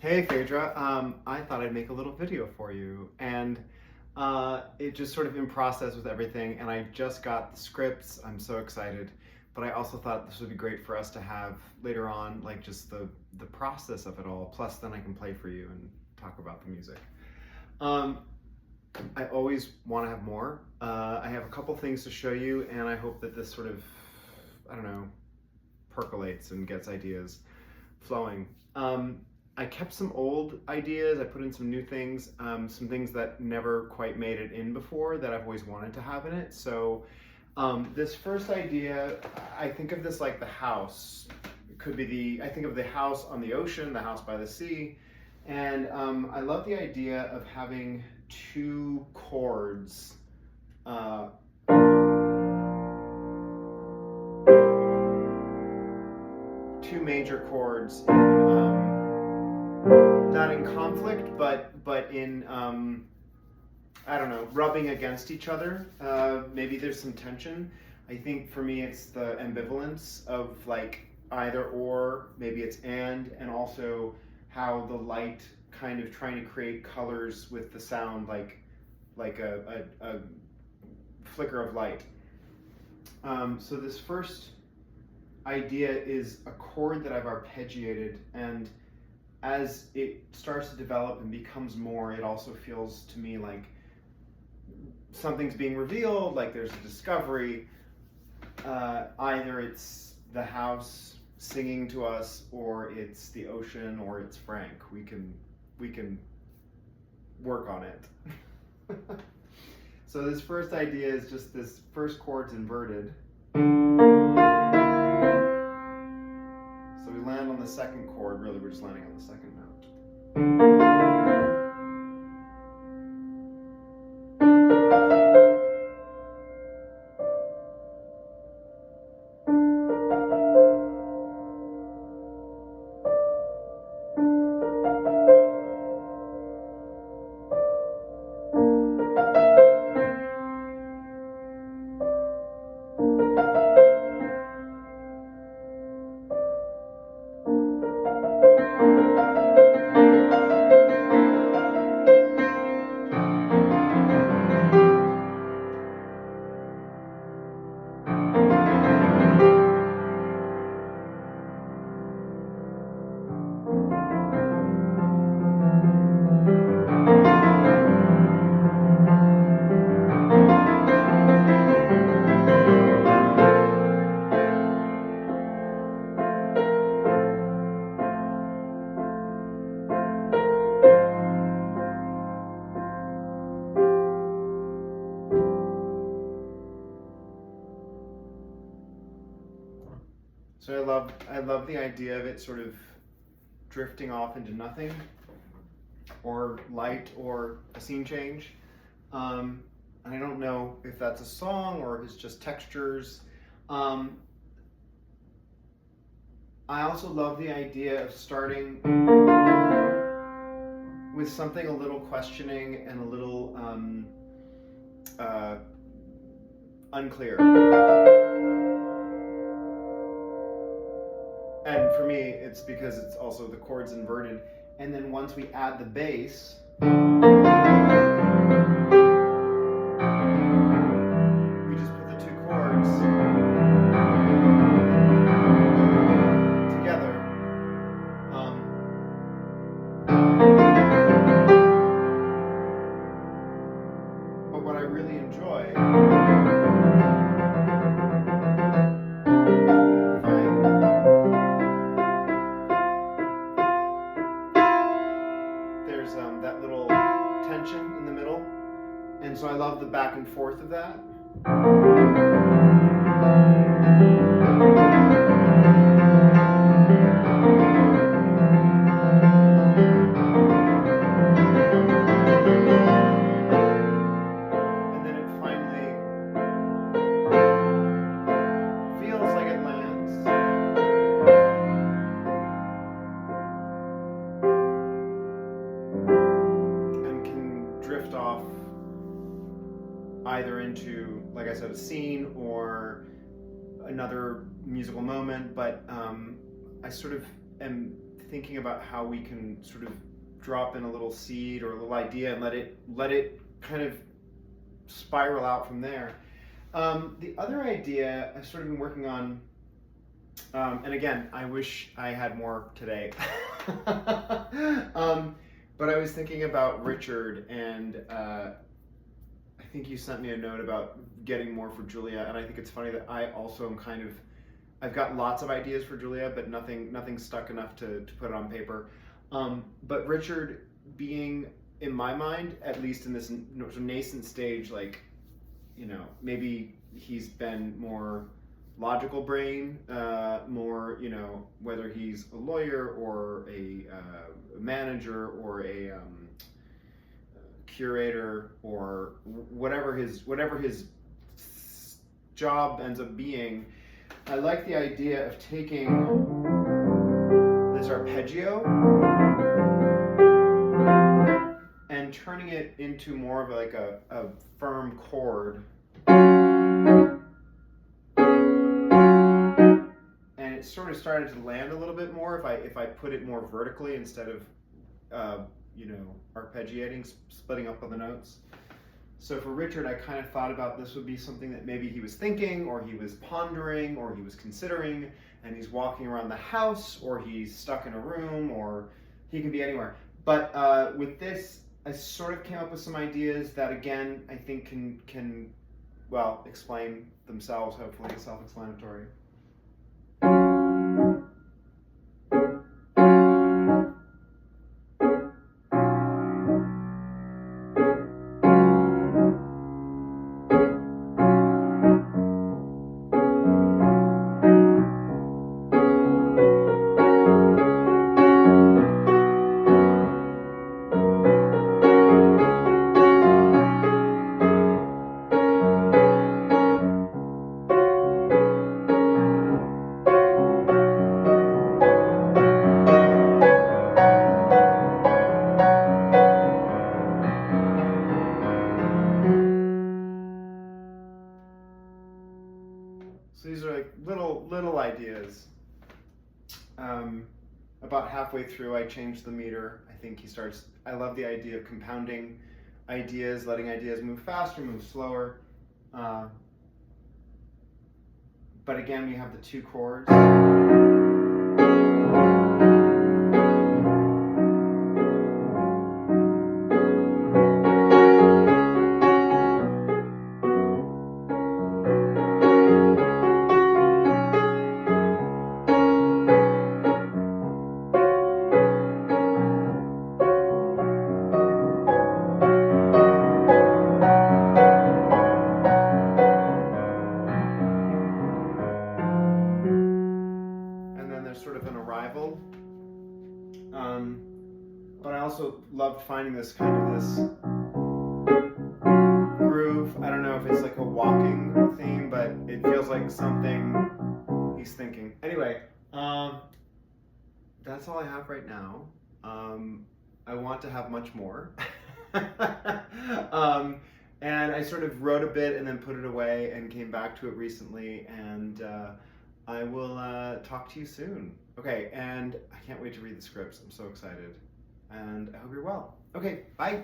Hey Phaedra, I thought I'd make a little video for you, and it just sort of in process with everything, and I just got the scripts. I'm so excited, but I also thought this would be great for us to have later on, like just the process of it all. Plus, then I can play for you and talk about the music. Um, I always want to have more. I have a couple things to show you, and I hope that this sort of, I don't know, percolates and gets ideas flowing. I kept some old ideas, I put in some new things, some things that never quite made it in before that I've always wanted to have in it. So this first idea, I think of this like the house. It could be I think of the house on the ocean, the house by the sea. And I love the idea of having two chords. Two major chords, not in conflict, but in I don't know, rubbing against each other. Maybe there's some tension. I think for me it's the ambivalence of like either or, maybe it's and also how the light kind of trying to create colors with the sound, like a flicker of light. So this first idea is a chord that I've arpeggiated, and as it starts to develop and becomes more, it also feels to me like something's being revealed, like there's a discovery. Either it's the house singing to us, or it's the ocean, or it's Frank. We can work on it. So this first idea is just this first chord's inverted. So we land on the second chord, really we're just landing on the second note. So I love the idea of it sort of drifting off into nothing, or light, or a scene change. And I don't know if that's a song or if it's just textures. I also love the idea of starting with something a little questioning and a little unclear. And for me, it's because it's also the chords inverted. And then once we add the bass, we just put the two chords together. But what I really enjoy, there's that little tension in the middle, and so I love the back and forth of that. And then it finally feels like it lands. Drift off either into, like I said, a scene or another musical moment, but I sort of am thinking about how we can sort of drop in a little seed or a little idea and let it kind of spiral out from there. The other idea I've sort of been working on, and again, I wish I had more today. But I was thinking about Richard, and I think you sent me a note about getting more for Julia, and I think it's funny that I also am kind of, I've got lots of ideas for Julia, but nothing stuck enough to put it on paper. But Richard being, in my mind, at least in this nascent stage, like, you know, maybe he's been more logical brain, more, you know, whether he's a lawyer or a manager or a curator or whatever his job ends up being. I like the idea of taking this arpeggio and turning it into more of like a firm chord. And it sort of started to land a little bit more if I put it more vertically instead of you know, arpeggiating, splitting up on the notes. So for Richard, I kind of thought about this would be something that maybe he was thinking, or he was pondering, or he was considering, and he's walking around the house, or he's stuck in a room, or he can be anywhere. But with this, I sort of came up with some ideas that, again, I think can well, explain themselves, hopefully self-explanatory. So these are like little ideas. About halfway through, I changed the meter. I think he starts. I love the idea of compounding ideas, letting ideas move faster, move slower. But again, we have the two chords. Sort of an arrival, but I also loved finding this kind of this groove. I don't know if it's like a walking theme, but it feels like something he's thinking. Anyway, that's all I have right now. I want to have much more. And I sort of wrote a bit and then put it away and came back to it recently, and I will talk to you soon. Okay, and I can't wait to read the scripts. I'm so excited. And I hope you're well. Okay, bye.